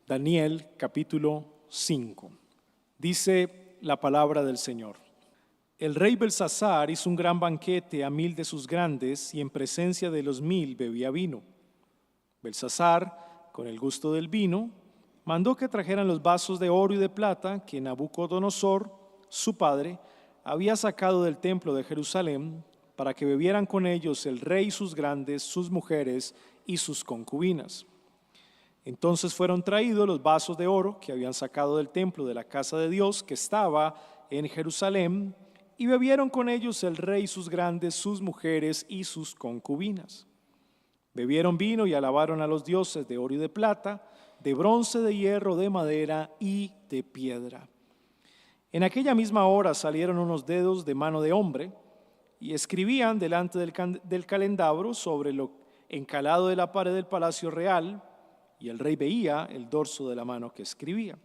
Daniel capítulo 5. Dice la palabra del Señor. El rey Belsasar hizo un gran banquete a 1000 de sus grandes y en presencia de los 1000 bebía vino. Belsasar, con el gusto del vino, mandó que trajeran los vasos de oro y de plata que Nabucodonosor, su padre, había sacado del templo de Jerusalén para que bebieran con ellos el rey y sus grandes, sus mujeres y sus concubinas. Entonces fueron traídos los vasos de oro que habían sacado del templo de la casa de Dios que estaba en Jerusalén, y bebieron con ellos el rey y sus grandes, sus mujeres y sus concubinas. Bebieron vino y alabaron a los dioses de oro y de plata, de bronce, de hierro, de madera y de piedra. En aquella misma hora salieron unos dedos de mano de hombre y escribían delante del candelabro sobre lo encalado de la pared del palacio real, y el rey veía el dorso de la mano que escribía.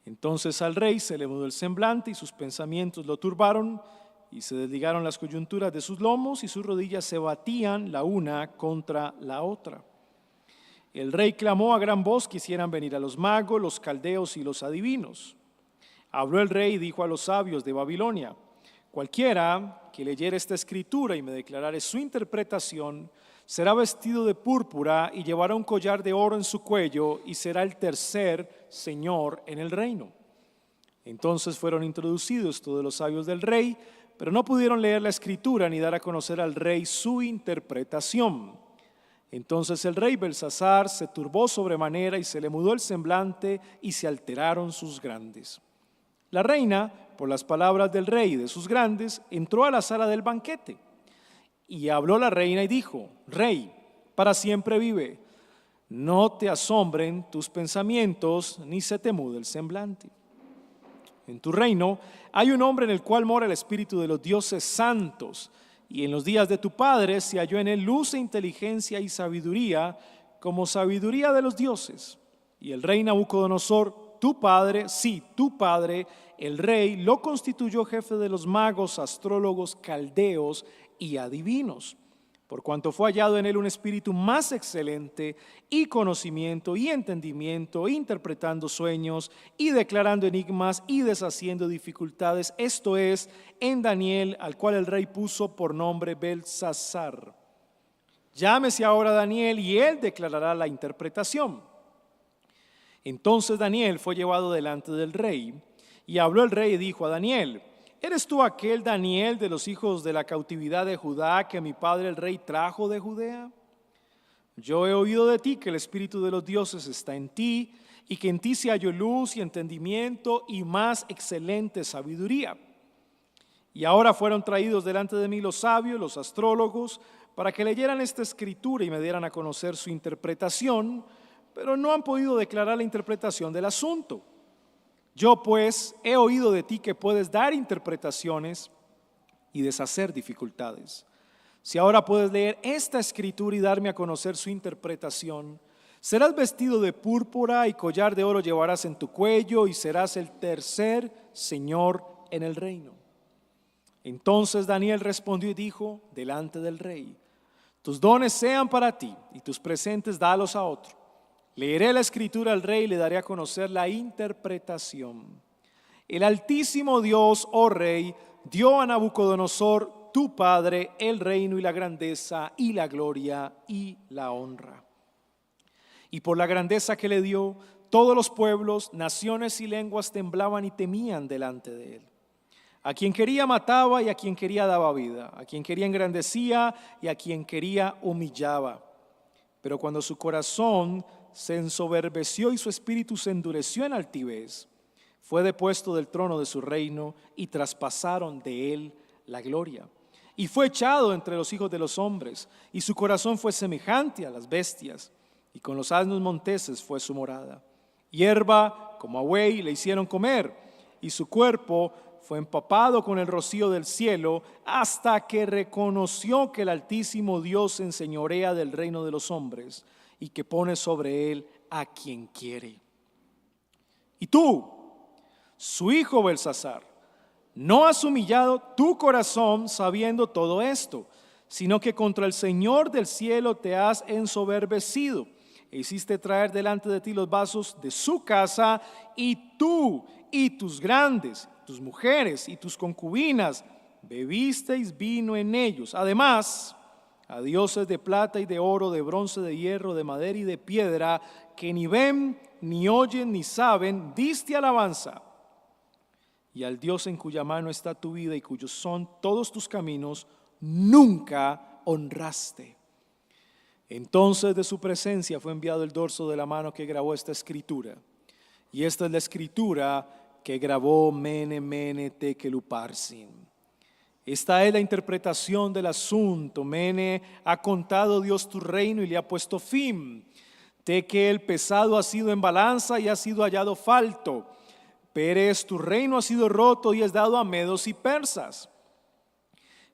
Entonces al rey se le mudó el semblante y sus pensamientos lo turbaron, y se desligaron las coyunturas de sus lomos y sus rodillas se batían la una contra la otra. El rey clamó a gran voz que hicieran venir a los magos, los caldeos y los adivinos. Habló el rey y dijo a los sabios de Babilonia: cualquiera que leyere esta escritura y me declarare su interpretación, será vestido de púrpura y llevará un collar de oro en su cuello y será el tercer señor en el reino. Entonces fueron introducidos todos los sabios del rey, pero no pudieron leer la escritura ni dar a conocer al rey su interpretación. Entonces el rey Belsasar se turbó sobremanera y se le mudó el semblante y se alteraron sus grandes. La reina, por las palabras del rey y de sus grandes, entró a la sala del banquete. Y habló la reina y dijo: Rey, para siempre vive, no te asombren tus pensamientos, ni se te mude el semblante. En tu reino hay un hombre en el cual mora el espíritu de los dioses santos, y en los días de tu padre se halló en él luz e inteligencia y sabiduría, como sabiduría de los dioses. Y el rey Nabucodonosor, tu padre, sí, tu padre, el rey, lo constituyó jefe de los magos, astrólogos, caldeos y adivinos, por cuanto fue hallado en él un espíritu más excelente, y conocimiento y entendimiento, interpretando sueños y declarando enigmas y deshaciendo dificultades, esto es, en Daniel, al cual el rey puso por nombre Belsasar. Llámese ahora Daniel y él declarará la interpretación. Entonces Daniel fue llevado delante del rey, y habló el rey y dijo a Daniel: ¿eres tú aquel Daniel de los hijos de la cautividad de Judá que mi padre el rey trajo de Judea? Yo he oído de ti que el espíritu de los dioses está en ti, y que en ti se halló luz y entendimiento y más excelente sabiduría. Y ahora fueron traídos delante de mí los sabios, los astrólogos, para que leyeran esta escritura y me dieran a conocer su interpretación, pero no han podido declarar la interpretación del asunto. Yo pues he oído de ti que puedes dar interpretaciones y deshacer dificultades. Si ahora puedes leer esta escritura y darme a conocer su interpretación, serás vestido de púrpura y collar de oro llevarás en tu cuello y serás el tercer señor en el reino. Entonces Daniel respondió y dijo delante del rey: tus dones sean para ti y tus presentes dalos a otro. Leeré la escritura al rey y le daré a conocer la interpretación. El Altísimo Dios, oh rey, dio a Nabucodonosor, tu padre, el reino y la grandeza y la gloria y la honra. Y por la grandeza que le dio, todos los pueblos, naciones y lenguas temblaban y temían delante de él. A quien quería mataba y a quien quería daba vida, a quien quería engrandecía y a quien quería humillaba. Pero cuando su corazón se ensoberbeció y su espíritu se endureció en altivez, fue depuesto del trono de su reino y traspasaron de él la gloria. Y fue echado entre los hijos de los hombres, y su corazón fue semejante a las bestias, y con los asnos monteses fue su morada. Hierba como a buey le hicieron comer, y su cuerpo fue empapado con el rocío del cielo, hasta que reconoció que el Altísimo Dios se enseñorea del reino de los hombres, y que pone sobre él a quien quiere. Y tú, su hijo Belsasar, no has humillado tu corazón sabiendo todo esto, sino que contra el Señor del cielo te has ensoberbecido, e hiciste traer delante de ti los vasos de su casa, y tú y tus grandes, tus mujeres y tus concubinas bebisteis vino en ellos. Además, a dioses de plata y de oro, de bronce, de hierro, de madera y de piedra, que ni ven, ni oyen, ni saben, diste alabanza. Y al Dios en cuya mano está tu vida y cuyos son todos tus caminos, nunca honraste. Entonces de su presencia fue enviado el dorso de la mano que grabó esta escritura. Y esta es la escritura que grabó Mene, Mene, Tekel, Upharsin. Esta es la interpretación del asunto. Mene, ha contado Dios tu reino y le ha puesto fin. Tekel, pesado ha sido en balanza y ha sido hallado falto. Peres, tu reino ha sido roto y es dado a medos y persas.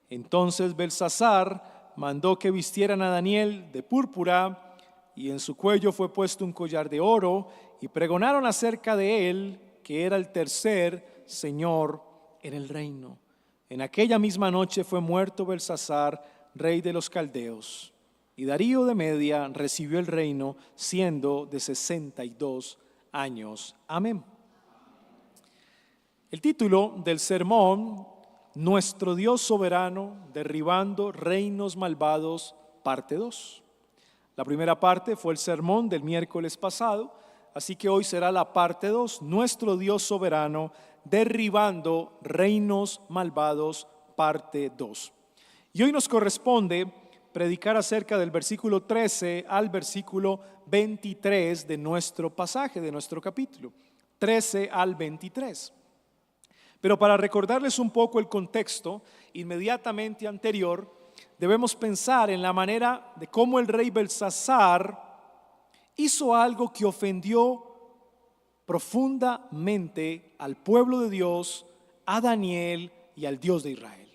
Entonces Belsasar mandó que vistieran a Daniel de púrpura, y en su cuello fue puesto un collar de oro, y pregonaron acerca de él que era el tercer señor en el reino. En aquella misma noche fue muerto Belsasar, rey de los caldeos, y Darío de Media recibió el reino siendo de 62 años. Amén. El título del sermón: Nuestro Dios soberano, derribando reinos malvados, parte 2. La primera parte fue el sermón del miércoles pasado, así que hoy será la parte 2, Nuestro Dios soberano, derribando reinos malvados, parte 2. Y hoy nos corresponde predicar acerca del versículo 13 al versículo 23 de nuestro pasaje, de nuestro capítulo, 13 al 23. Pero para recordarles un poco el contexto inmediatamente anterior, debemos pensar en la manera de cómo el rey Belsasar hizo algo que ofendió profundamente al pueblo de Dios, a Daniel y al Dios de Israel.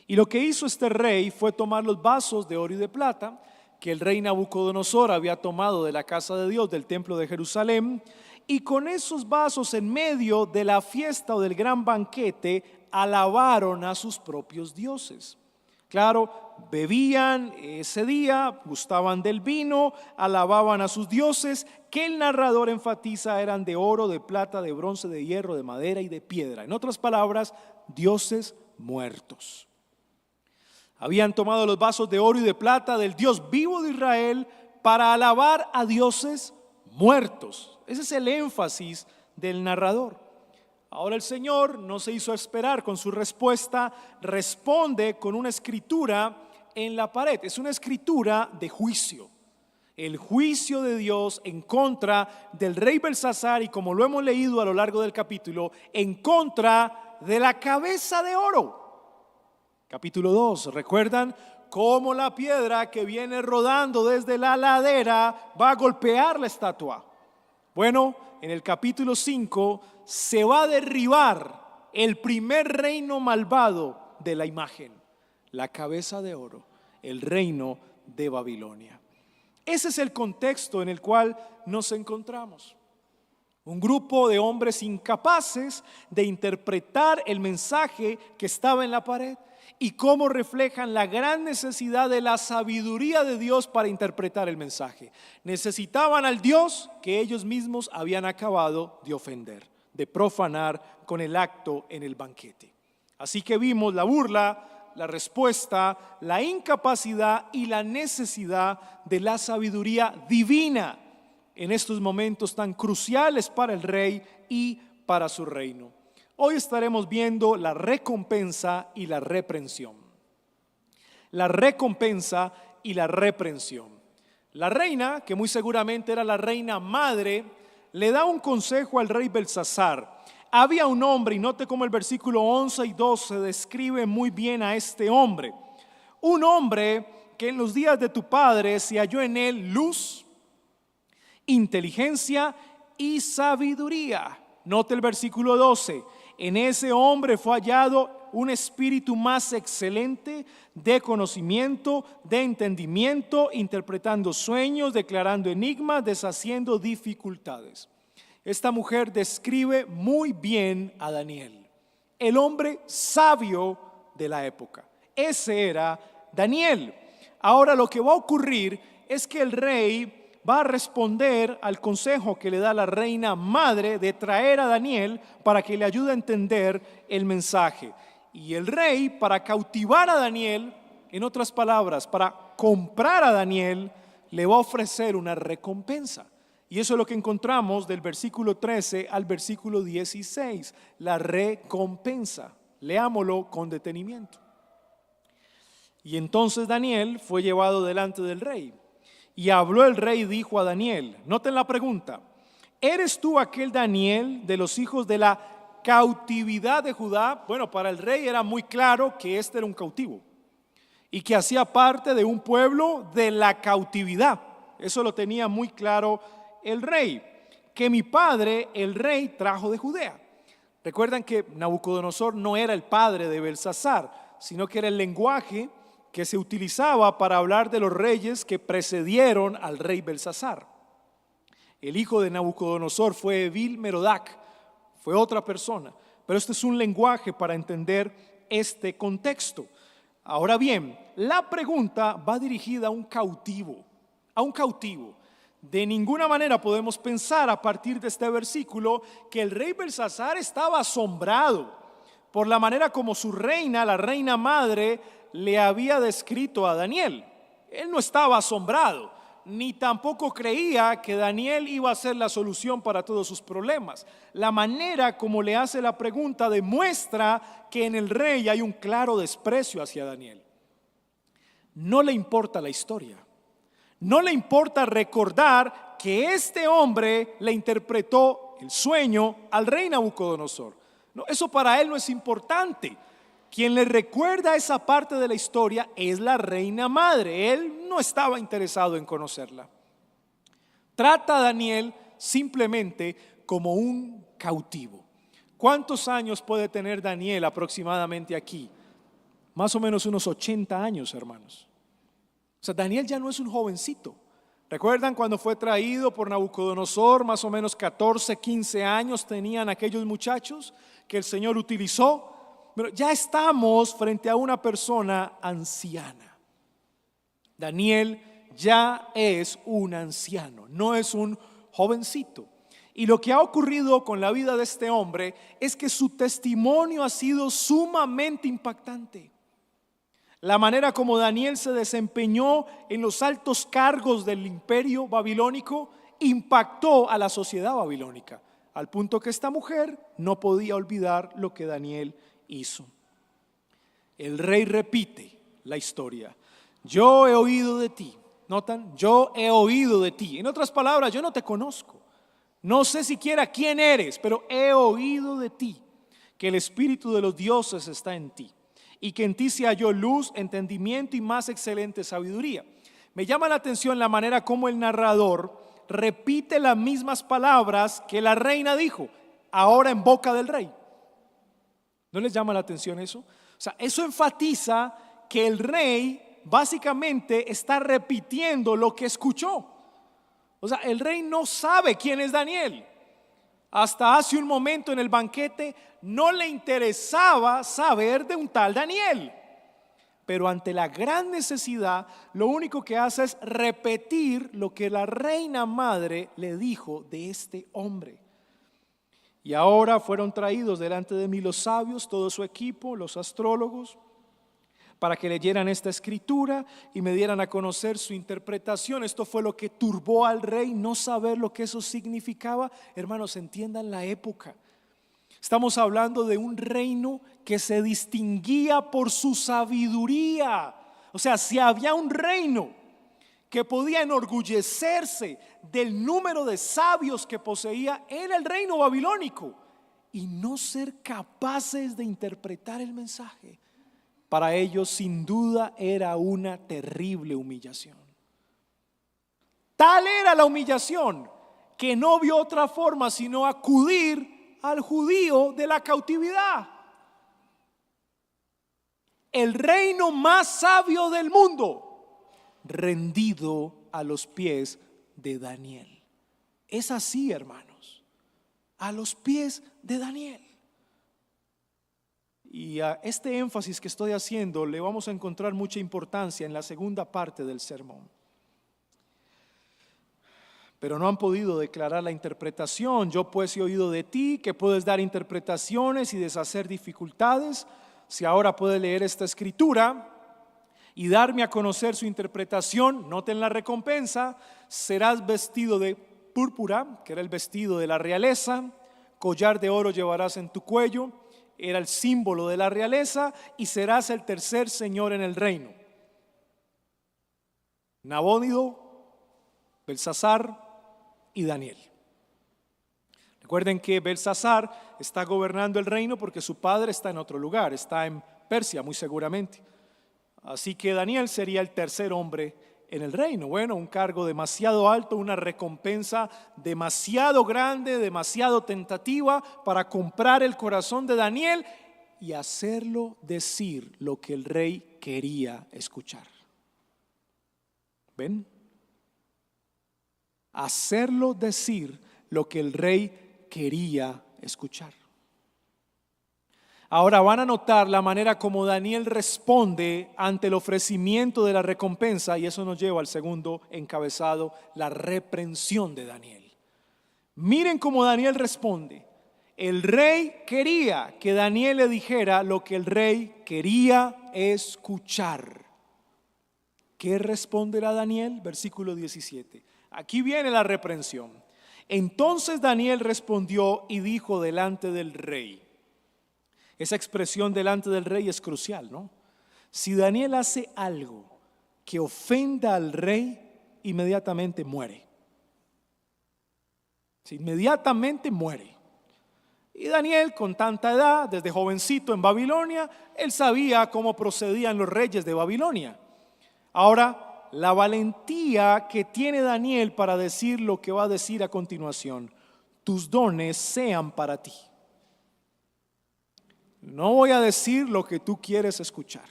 Y lo que hizo este rey fue tomar los vasos de oro y de plata que el rey Nabucodonosor había tomado de la casa de Dios, del templo de Jerusalén, y con esos vasos en medio de la fiesta o del gran banquete alabaron a sus propios dioses. Claro, bebían ese día, gustaban del vino, alababan a sus dioses, que el narrador enfatiza eran de oro, de plata, de bronce, de hierro, de madera y de piedra. En otras palabras, dioses muertos. Habían tomado los vasos de oro y de plata del Dios vivo de Israel para alabar a dioses muertos. Ese es el énfasis del narrador. Ahora el Señor no se hizo esperar con su respuesta, responde con una escritura en la pared. Es una escritura de juicio. El juicio de Dios en contra del rey Belsasar, y como lo hemos leído a lo largo del capítulo, en contra de la cabeza de oro. Capítulo 2, ¿recuerdan cómo la piedra que viene rodando desde la ladera va a golpear la estatua? Bueno, en el capítulo 5 se va a derribar el primer reino malvado de la imagen, la cabeza de oro, el reino de Babilonia. Ese es el contexto en el cual nos encontramos. Un grupo de hombres incapaces de interpretar el mensaje que estaba en la pared y cómo reflejan la gran necesidad de la sabiduría de Dios para interpretar el mensaje. Necesitaban al Dios que ellos mismos habían acabado de ofender, de profanar con el acto en el banquete. Así que vimos la burla, la respuesta, la incapacidad y la necesidad de la sabiduría divina en estos momentos tan cruciales para el rey y para su reino. Hoy estaremos viendo la recompensa y la reprensión. La recompensa y la reprensión. La reina, que muy seguramente era la reina madre, le da un consejo al rey Belsasar. Había un hombre, y note cómo el versículo 11 y 12 describe muy bien a este hombre. Un hombre que en los días de tu padre se halló en él luz, inteligencia y sabiduría. Note el versículo 12. En ese hombre fue hallado un espíritu más excelente de conocimiento, de entendimiento, interpretando sueños, declarando enigmas, deshaciendo dificultades. Esta mujer describe muy bien a Daniel, el hombre sabio de la época. Ese era Daniel. Ahora lo que va a ocurrir es que el rey va a responder al consejo que le da la reina madre de traer a Daniel para que le ayude a entender el mensaje. Y el rey, para cautivar a Daniel, en otras palabras, para comprar a Daniel, le va a ofrecer una recompensa. Y eso es lo que encontramos del versículo 13 al versículo 16, la recompensa. Leámoslo con detenimiento. Y entonces Daniel fue llevado delante del rey. Y habló el rey y dijo a Daniel, noten la pregunta, ¿eres tú aquel Daniel de los hijos de la cautividad de Judá? Bueno, para el rey era muy claro que este era un cautivo y que hacía parte de un pueblo de la cautividad. Eso lo tenía muy claro el rey, que mi padre, el rey, trajo de Judea. Recuerdan que Nabucodonosor no era el padre de Belsasar, sino que era el lenguaje que se utilizaba para hablar de los reyes que precedieron al rey Belsasar. El hijo de Nabucodonosor fue Evil-Merodach, fue otra persona, pero este es un lenguaje para entender este contexto. Ahora bien, la pregunta va dirigida a un cautivo, a un cautivo. De ninguna manera podemos pensar a partir de este versículo que el rey Belsasar estaba asombrado por la manera como su reina, la reina madre, le había descrito a Daniel. Él no estaba asombrado, ni tampoco creía que Daniel iba a ser la solución para todos sus problemas. La manera como le hace la pregunta demuestra que en el rey hay un claro desprecio hacia Daniel. No le importa la historia, no le importa recordar que este hombre le interpretó el sueño al rey Nabucodonosor. No, eso para él no es importante. Quien le recuerda esa parte de la historia es la reina madre. Él no estaba interesado en conocerla. Trata a Daniel simplemente como un cautivo. ¿Cuántos años puede tener Daniel aproximadamente aquí? Más o menos unos 80 años, hermanos. O sea, Daniel ya no es un jovencito. ¿Recuerdan cuando fue traído por Nabucodonosor? Más o menos 14, 15 años tenían aquellos muchachos que el Señor utilizó. Pero ya estamos frente a una persona anciana. Daniel ya es un anciano, no es un jovencito. Y lo que ha ocurrido con la vida de este hombre es que su testimonio ha sido sumamente impactante. La manera como Daniel se desempeñó en los altos cargos del imperio babilónico impactó a la sociedad babilónica, al punto que esta mujer no podía olvidar lo que Daniel hizo. El rey repite la historia. Yo he oído de ti. ¿Notan? Yo he oído de ti. En otras palabras, yo no te conozco. No sé siquiera quién eres, pero he oído de ti, que el espíritu de los dioses está en ti y que en ti se halló luz, entendimiento y más excelente sabiduría. Me llama la atención la manera como el narrador repite las mismas palabras que la reina dijo, ahora en boca del rey. ¿No les llama la atención eso? O sea, eso enfatiza que el rey básicamente está repitiendo lo que escuchó. O sea, el rey no sabe quién es Daniel. Hasta hace un momento en el banquete no le interesaba saber de un tal Daniel. Pero ante la gran necesidad, lo único que hace es repetir lo que la reina madre le dijo de este hombre. Y ahora fueron traídos delante de mí los sabios, todo su equipo, los astrólogos, para que leyeran esta escritura y me dieran a conocer su interpretación. Esto fue lo que turbó al rey, no saber lo que eso significaba. Hermanos, entiendan la época. Estamos hablando de un reino que se distinguía por su sabiduría. O sea, si había un reino que podía enorgullecerse del número de sabios que poseía, era el reino babilónico, y no ser capaces de interpretar el mensaje, para ellos sin duda era una terrible humillación. Tal era la humillación que no vio otra forma sino acudir al judío de la cautividad. El reino más sabio del mundo, rendido a los pies de Daniel. Es así, hermanos, a los pies de Daniel. Y a este énfasis que estoy haciendo le vamos a encontrar mucha importancia en la segunda parte del sermón. pero no han podido declarar la interpretación. Yo pues he oído de ti que puedes dar interpretaciones y deshacer dificultades. Si ahora puedes leer esta escritura y darme a conocer su interpretación, noten la recompensa: serás vestido de púrpura, que era el vestido de la realeza, collar de oro llevarás en tu cuello, era el símbolo de la realeza, y serás el tercer señor en el reino. Nabónido, Belsasar y Daniel. Recuerden que Belsasar está gobernando el reino porque su padre está en otro lugar, está en Persia muy seguramente. Así que Daniel sería el tercer hombre en el reino. Bueno, un cargo demasiado alto, una recompensa demasiado grande, demasiado tentativa para comprar el corazón de Daniel y hacerlo decir lo que el rey quería escuchar. ¿Ven? Hacerlo decir lo que el rey quería escuchar. Ahora van a notar la manera como Daniel responde ante el ofrecimiento de la recompensa, y eso nos lleva al segundo encabezado, la reprensión de Daniel. Miren cómo Daniel responde. El rey quería que Daniel le dijera lo que el rey quería escuchar. ¿Qué responderá Daniel? Versículo 17. Aquí viene la reprensión. Entonces Daniel respondió y dijo delante del rey. Esa expresión delante del rey es crucial, ¿no? Si Daniel hace algo que ofenda al rey, inmediatamente muere. Inmediatamente muere. Y Daniel, con tanta edad, desde jovencito en Babilonia, él sabía cómo procedían los reyes de Babilonia. Ahora, la valentía que tiene Daniel para decir lo que va a decir a continuación: tus dones sean para ti. No voy a decir lo que tú quieres escuchar.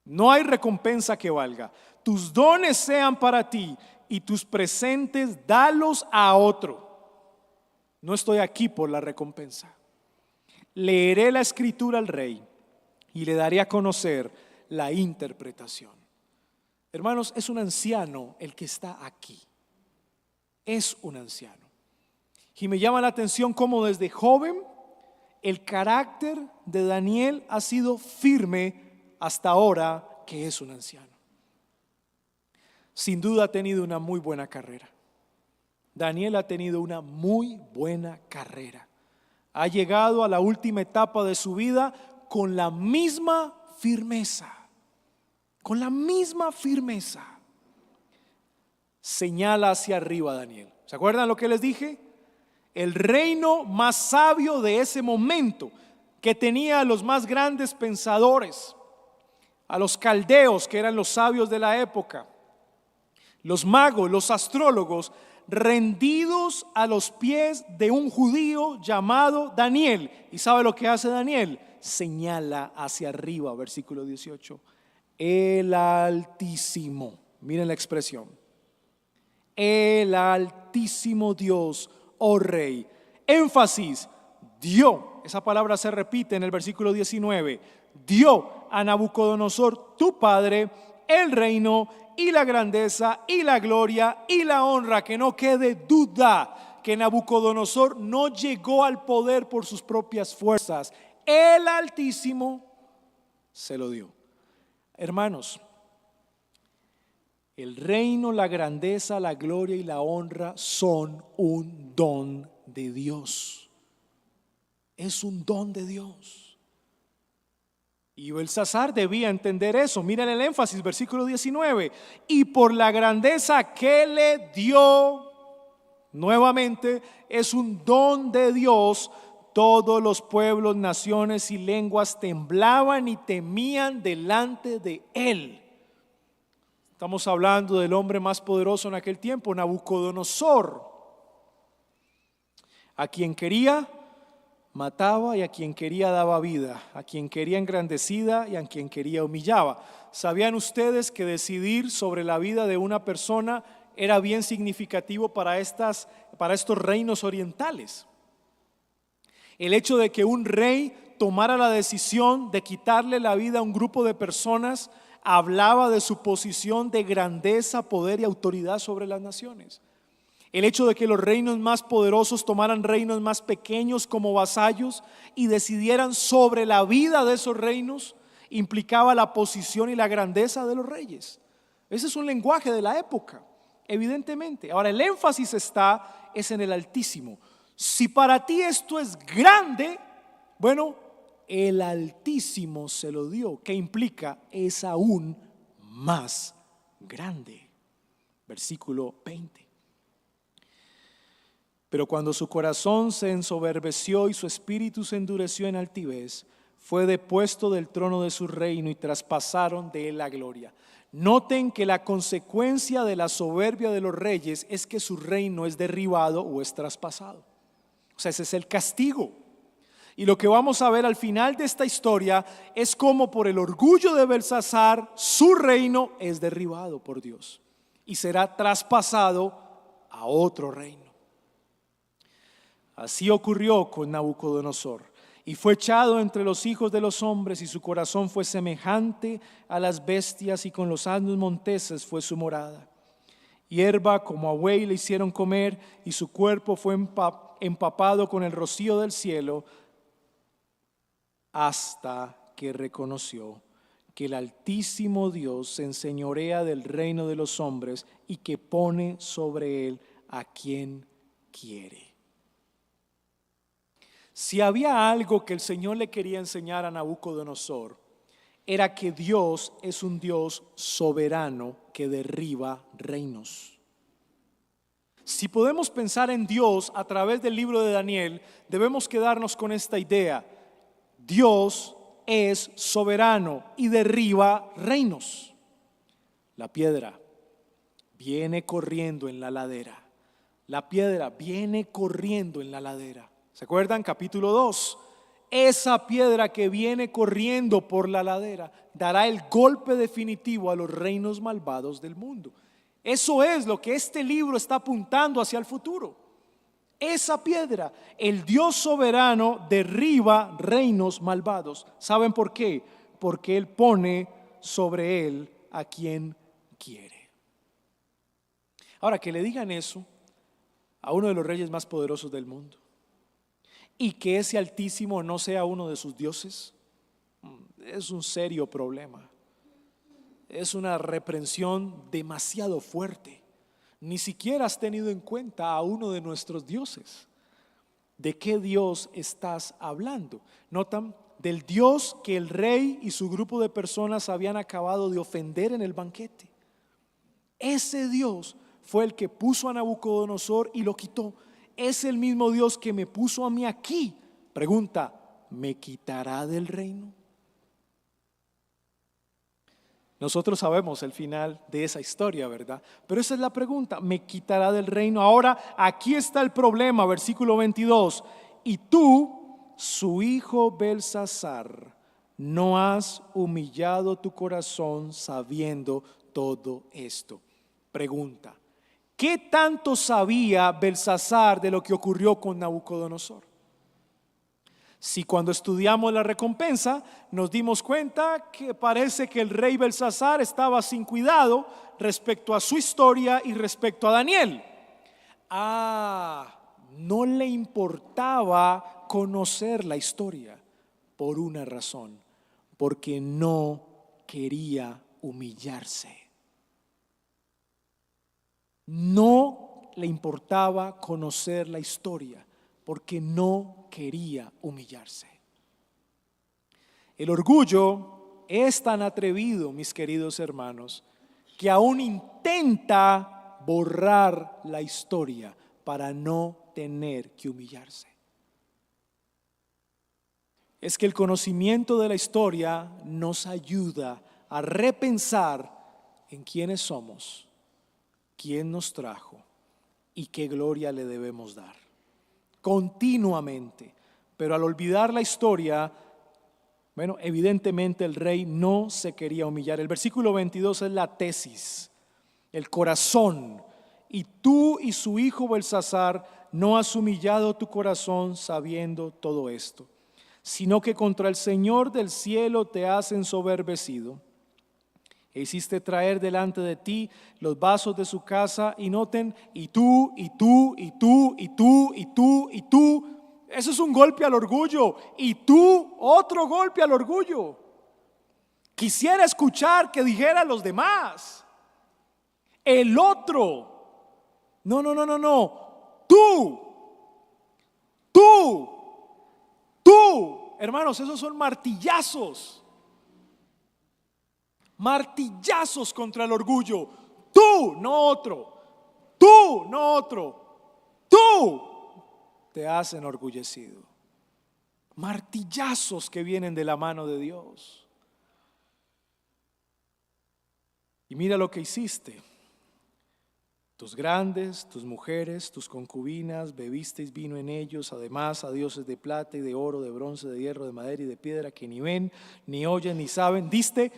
No hay recompensa que valga. Tus dones sean para ti y tus presentes dalos a otro. No estoy aquí por la recompensa. Leeré la escritura al rey y le daré a conocer la interpretación. Hermanos, es un anciano el que está aquí. Es un anciano. Y me llama la atención cómo desde joven el carácter de Daniel ha sido firme hasta ahora que es un anciano. Sin duda ha tenido una muy buena carrera. Daniel ha tenido una muy buena carrera. Ha llegado a la última etapa de su vida con la misma firmeza. Con la misma firmeza. Señala hacia arriba Daniel. ¿Se acuerdan lo que les dije? El reino más sabio de ese momento, que tenía a los más grandes pensadores, a los caldeos, que eran los sabios de la época, los magos, los astrólogos, rendidos a los pies de un judío llamado Daniel. ¿Y sabe lo que hace Daniel? Señala hacia arriba, versículo 18. El Altísimo, miren la expresión, el Altísimo Dios, oh Rey, énfasis, dio, esa palabra se repite en el versículo 19, dio a Nabucodonosor, tu padre, el reino y la grandeza y la gloria y la honra. Que no quede duda que Nabucodonosor no llegó al poder por sus propias fuerzas. El Altísimo se lo dio. Hermanos, el reino, la grandeza, la gloria y la honra son un don de Dios. Es un don de Dios. Y Belsasar debía entender eso. Miren el énfasis, versículo 19. Y por la grandeza que le dio, nuevamente es un don de Dios. Todos los pueblos, naciones y lenguas temblaban y temían delante de él. Estamos hablando del hombre más poderoso en aquel tiempo, Nabucodonosor, a quien quería mataba y a quien quería daba vida, a quien quería engrandecida y a quien quería humillaba. ¿Sabían ustedes que decidir sobre la vida de una persona era bien significativo para estos reinos orientales? El hecho de que un rey tomara la decisión de quitarle la vida a un grupo de personas hablaba de su posición de grandeza, poder y autoridad sobre las naciones. El hecho de que los reinos más poderosos tomaran reinos más pequeños como vasallos y decidieran sobre la vida de esos reinos implicaba la posición y la grandeza de los reyes. Ese es un lenguaje de la época, evidentemente. Ahora, el énfasis es en el Altísimo. Si para ti esto es grande, bueno, el Altísimo se lo dio, que implica es aún más grande. Versículo 20. Pero cuando su corazón se ensoberbeció y su espíritu se endureció en altivez, fue depuesto del trono de su reino y traspasaron de él la gloria. Noten que la consecuencia de la soberbia de los reyes es que su reino es derribado o es traspasado. O sea, ese es el castigo. Y lo que vamos a ver al final de esta historia es cómo por el orgullo de Belsasar su reino es derribado por Dios y será traspasado a otro reino. Así ocurrió con Nabucodonosor, y fue echado entre los hijos de los hombres, y su corazón fue semejante a las bestias, y con los asnos monteses fue su morada. Hierba como a buey le hicieron comer, y su cuerpo fue empapado con el rocío del cielo, hasta que reconoció que el Altísimo Dios se enseñorea del reino de los hombres y que pone sobre él a quien quiere. Si había algo que el Señor le quería enseñar a Nabucodonosor, era que Dios es un Dios soberano que derriba reinos. Si podemos pensar en Dios a través del libro de Daniel, debemos quedarnos con esta idea: Dios es soberano y derriba reinos. La piedra viene corriendo en la ladera. La piedra viene corriendo en la ladera. ¿Se acuerdan? Capítulo 2. Esa piedra que viene corriendo por la ladera dará el golpe definitivo a los reinos malvados del mundo. Eso es lo que este libro está apuntando hacia el futuro. Esa piedra, el Dios soberano derriba reinos malvados. ¿Saben por qué? Porque Él pone sobre él a quien quiere. Ahora, que le digan eso a uno de los reyes más poderosos del mundo y que ese Altísimo no sea uno de sus dioses, es un serio problema. Es una reprensión demasiado fuerte. Ni siquiera has tenido en cuenta a uno de nuestros dioses. ¿De qué Dios estás hablando? Notan, del Dios que el rey y su grupo de personas habían acabado de ofender en el banquete. Ese Dios fue el que puso a Nabucodonosor y lo quitó. Es el mismo Dios que me puso a mí aquí. Pregunta, ¿me quitará del reino? Nosotros sabemos el final de esa historia, ¿verdad? Pero esa es la pregunta, ¿me quitará del reino? Ahora, aquí está el problema, versículo 22. Y tú, su hijo Belsasar, no has humillado tu corazón sabiendo todo esto. Pregunta, ¿qué tanto sabía Belsasar de lo que ocurrió con Nabucodonosor? Si cuando estudiamos la recompensa nos dimos cuenta que parece que el rey Belsasar estaba sin cuidado respecto a su historia y respecto a Daniel. No le importaba conocer la historia por una razón, porque no quería humillarse. No le importaba conocer la historia porque no quería humillarse. El orgullo es tan atrevido, mis queridos hermanos, que aún intenta borrar la historia para no tener que humillarse. Es que el conocimiento de la historia nos ayuda a repensar en quiénes somos, quién nos trajo y qué gloria le debemos dar. Continuamente, pero al olvidar la historia, bueno, evidentemente el rey no se quería humillar. El versículo 22 es la tesis, el corazón. Y tú y su hijo Belsasar no has humillado tu corazón sabiendo todo esto, sino que contra el Señor del cielo te has ensoberbecido E hiciste traer delante de ti los vasos de su casa, y noten, y tú, y tú, y tú, y tú, y tú, y tú. Eso es un golpe al orgullo. Y tú, otro golpe al orgullo. Quisiera escuchar que dijera los demás. El otro. No, no, no, no, no. Tú. Hermanos, esos son martillazos. Martillazos contra el orgullo. Tú, no otro. Tú, no otro. Tú te has enorgullecido. Martillazos que vienen de la mano de Dios. Y mira lo que hiciste. Tus grandes, tus mujeres, tus concubinas, bebisteis vino en ellos, además a dioses de plata y de oro, de bronce, de hierro, de madera y de piedra, que ni ven, ni oyen, ni saben. Diste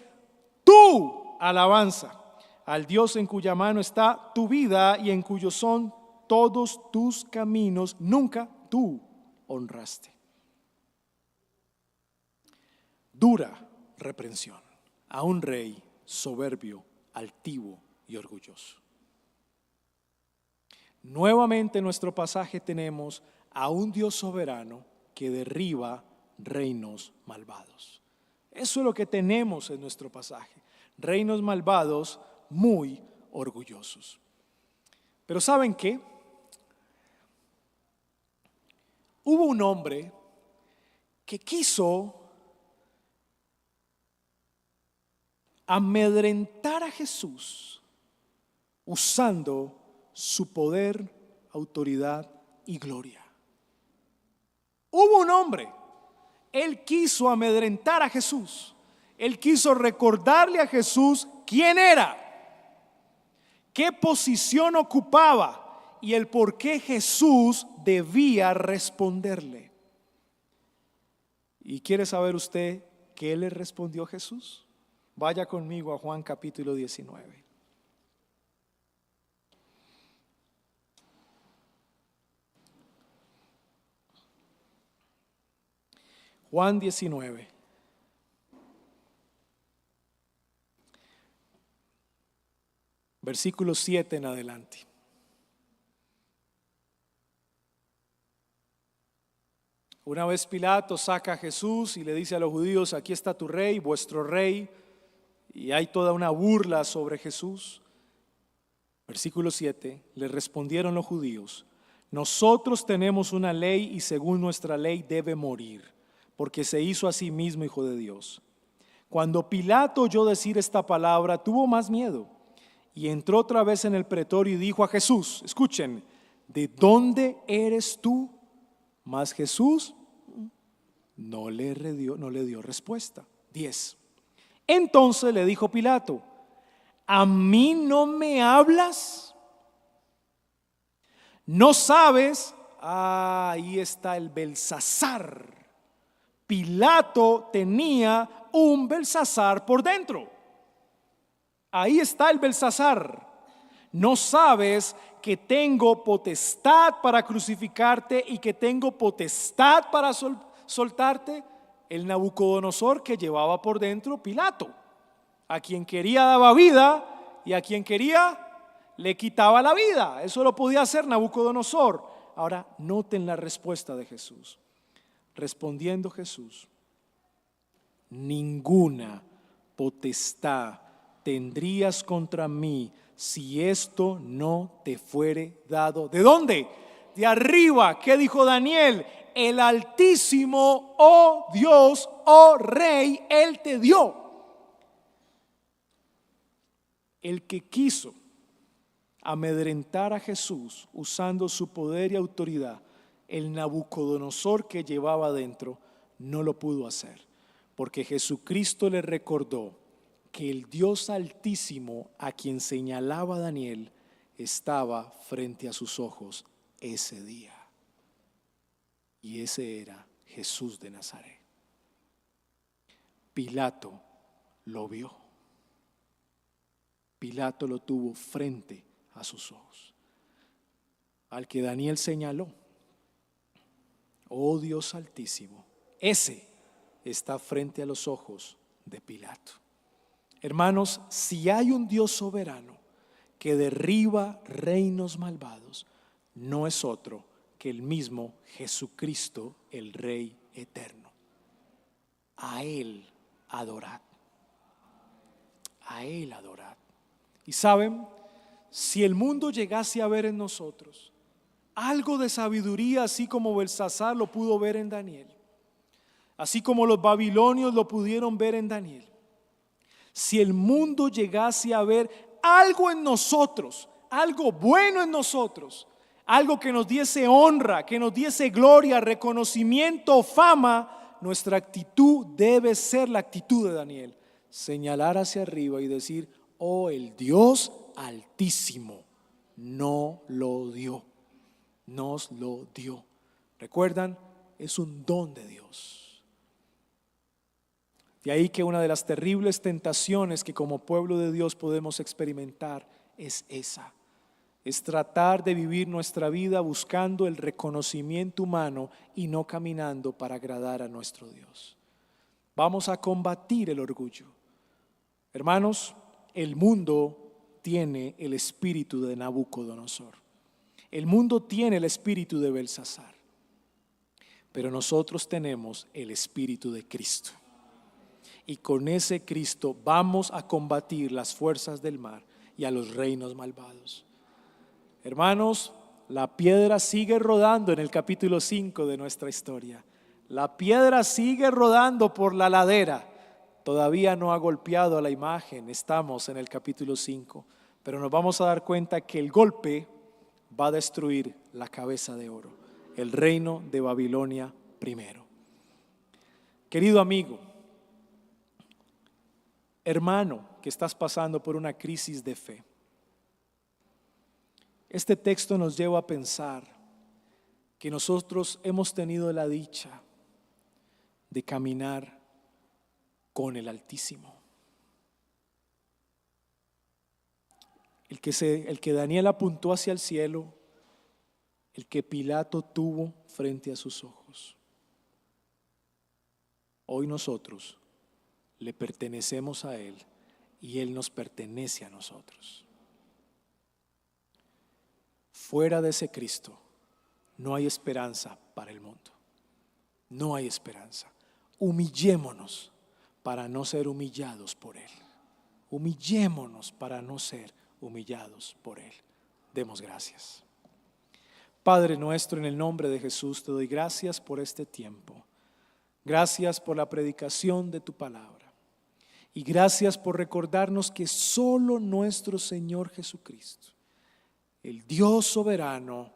tu alabanza al Dios en cuya mano está tu vida y en cuyos son todos tus caminos. Nunca tú honraste. Dura reprensión a un rey soberbio, altivo y orgulloso. Nuevamente en nuestro pasaje tenemos a un Dios soberano que derriba reinos malvados. Eso es lo que tenemos en nuestro pasaje. Reinos malvados muy orgullosos. Pero ¿saben qué? Hubo un hombre que quiso amedrentar a Jesús usando su poder, autoridad y gloria. Hubo un hombre, él quiso amedrentar a Jesús, él quiso recordarle a Jesús quién era, qué posición ocupaba y el por qué Jesús debía responderle. ¿Y quiere saber usted qué le respondió Jesús? Vaya conmigo a Juan capítulo 19. Juan 19. Versículo 7 en adelante. Una vez Pilato saca a Jesús y le dice a los judíos: aquí está tu rey, vuestro rey. Y hay toda una burla sobre Jesús. Versículo 7, le respondieron los judíos: nosotros tenemos una ley y según nuestra ley debe morir, porque se hizo a sí mismo hijo de Dios. Cuando Pilato oyó decir esta palabra, tuvo más miedo y entró otra vez en el pretorio y dijo a Jesús, escuchen, ¿de dónde eres tú? Mas Jesús no le dio respuesta. 10. Entonces le dijo Pilato: ¿a mí no me hablas? ¿No sabes? Ahí está el Belsasar. Pilato tenía un Belsasar por dentro. Ahí está el Belsasar. ¿No sabes que tengo potestad para crucificarte y que tengo potestad para soltarte? El Nabucodonosor que llevaba por dentro Pilato. A quien quería daba vida y a quien quería le quitaba la vida. Eso lo podía hacer Nabucodonosor. Ahora noten la respuesta de Jesús. Respondiendo Jesús: ninguna potestad tendrías contra mí si esto no te fuere dado. ¿De dónde? De arriba. ¿Qué dijo Daniel? El Altísimo, oh Dios, oh Rey, Él te dio. El que quiso amedrentar a Jesús usando su poder y autoridad, el Nabucodonosor que llevaba dentro, no lo pudo hacer, porque Jesucristo le recordó que el Dios Altísimo a quien señalaba Daniel estaba frente a sus ojos ese día. Y ese era Jesús de Nazaret. Pilato lo vio. Pilato lo tuvo frente a sus ojos. Al que Daniel señaló, oh Dios Altísimo, ese está frente a los ojos de Pilato. Hermanos, si hay un Dios soberano que derriba reinos malvados, no es otro que el mismo Jesucristo, el Rey eterno. A Él adorad. A Él adorad. Y saben, si el mundo llegase a ver en nosotros algo de sabiduría, así como Belsasar lo pudo ver en Daniel, así como los babilonios lo pudieron ver en Daniel, si el mundo llegase a ver algo en nosotros, algo bueno en nosotros, algo que nos diese honra, que nos diese gloria, reconocimiento, fama, nuestra actitud debe ser la actitud de Daniel: señalar hacia arriba y decir: oh, el Dios Altísimo no lo dio, nos lo dio. ¿Recuerdan? Es un don de Dios. De ahí que una de las terribles tentaciones que como pueblo de Dios podemos experimentar es esa: es tratar de vivir nuestra vida buscando el reconocimiento humano y no caminando para agradar a nuestro Dios. Vamos a combatir el orgullo. Hermanos, el mundo tiene el espíritu de Nabucodonosor. El mundo tiene el espíritu de Belsasar. Pero nosotros tenemos el espíritu de Cristo. Y con ese Cristo vamos a combatir las fuerzas del mal y a los reinos malvados. Hermanos, la piedra sigue rodando en el capítulo 5 de nuestra historia. La piedra sigue rodando por la ladera. Todavía no ha golpeado a la imagen, estamos en el capítulo 5, pero nos vamos a dar cuenta que el golpe va a destruir la cabeza de oro, el reino de Babilonia primero. Querido amigo, hermano que estás pasando por una crisis de fe, este texto nos lleva a pensar que nosotros hemos tenido la dicha de caminar con el Altísimo. El que Daniel apuntó hacia el cielo, el que Pilato tuvo frente a sus ojos. Hoy nosotros le pertenecemos a Él y Él nos pertenece a nosotros. Fuera de ese Cristo no hay esperanza para el mundo. No hay esperanza. Humillémonos para no ser humillados por Él. Humillémonos para no ser humillados por Él. Demos gracias. Padre nuestro, en el nombre de Jesús, te doy gracias por este tiempo. Gracias por la predicación de tu palabra. Y gracias por recordarnos que solo nuestro Señor Jesucristo, el Dios soberano,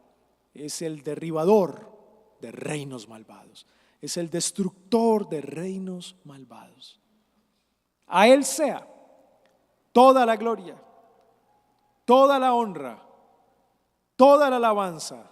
es el derribador de reinos malvados. Es el destructor de reinos malvados. A Él sea toda la gloria, toda la honra, toda la alabanza